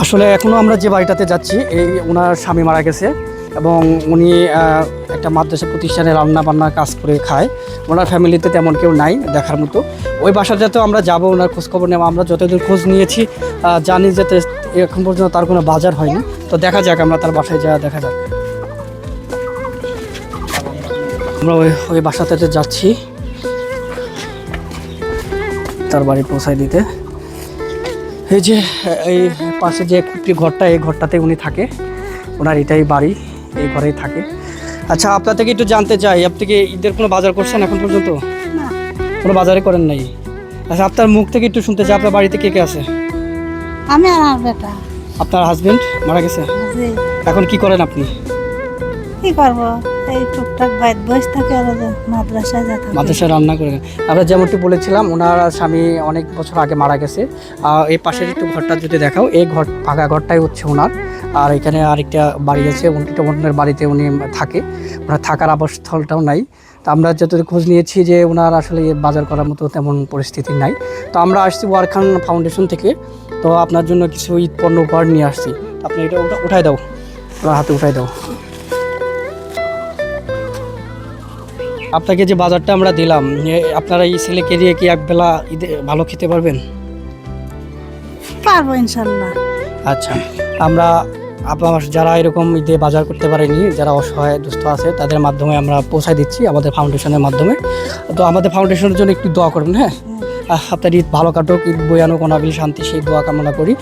আসলে এখনও আমরা যে বাড়িটাতে যাচ্ছি এই ওনার স্বামী মারা গেছে এবং উনি একটা মাদ্রাসা প্রতিষ্ঠানে রান্না বান্নার কাজ করে খায়। ওনার ফ্যামিলিতে তেমন কেউ নাই দেখার মতো। ওই বাসাটাতেও আমরা যাব, ওনার খোঁজখবর নেব। আমরা যতদূর খোঁজ নিয়েছি জানি যে এখন পর্যন্ত তার কোনো বাজার হয়নি। তো দেখা যাক, আমরা তার বাসায় যাওয়া দেখা যাক। আমরা ওই বাসাটাতে যাচ্ছি তার বাড়ি পৌঁছায় দিতে। এই যে এই পাশে যে একটি ঘরটা, এই ঘরটাতে উনি থাকে, ওনার এটাই বাড়ি, এই ঘরেই থাকে। আচ্ছা, আপনার থেকে একটু জানতে চাই, আপনি কি ঈদের কোনো বাজার করছেন এখন পর্যন্ত? না, কোনো বাজারে করেন নাই? আচ্ছা, আপনার মুখ থেকে একটু শুনতে চাই, আপনার বাড়িতে কে কে আছে? আমি আর আমার বেটা। আপনার হাজবেন্ড মারা গেছে? জি। এখন কি করেন আপনি? কি করবো, এই টুকটাক বাইরে বসে থাকে আর মাদ্রাসায় যেতে হবে। মাদ্রাসায় রান্না করেন? আমরা যেমনটি বলেছিলাম, ওনার স্বামী অনেক বছর আগে মারা গেছে। এই পাশের একটু ঘরটা যদি দেখাও, এই ঘর ফাঁকা ঘরটাই হচ্ছে ওনার। আর এখানে আরেকটা বাড়ি আছে, উনিটা অন্যের বাড়িতে উনি থাকে। ওনার থাকার আবাসস্থলটাও নাই। তো আমরা যতটুকু খোঁজ নিয়েছি যে ওনার আসলে বাজার করার মতো তেমন পরিস্থিতি নাই। তো আমরা আসছি ওয়ারখান ফাউন্ডেশন থেকে। তো আপনার জন্য কিছু ঈদ পণ্য উপহার নিয়ে আসছি। আপনি এটা উঠাই দাও, ওনার হাতে উঠাই দাও। আপনাকে যে বাজারটা আমরা দিলাম, আপনারা এই ছেলেকে দিয়ে কি একবেলা ঈদে ভালো খেতে পারবেন? পারবো ইনশাল্লাহ। আচ্ছা, আমরা আপনার যারা এরকম ঈদে বাজার করতে পারেনি, যারা অসহায় দুস্থ আছে, তাদের মাধ্যমে আমরা পৌঁছায় দিচ্ছি আমাদের ফাউন্ডেশনের মাধ্যমে। তো আমাদের ফাউন্ডেশনের জন্য একটু দোয়া করবেন। হ্যাঁ, আপনার ঈদ ভালো কাটুক, ঈদ বয়ানুক অনাবিল শান্তি, সেই দোয়া কামনা করি।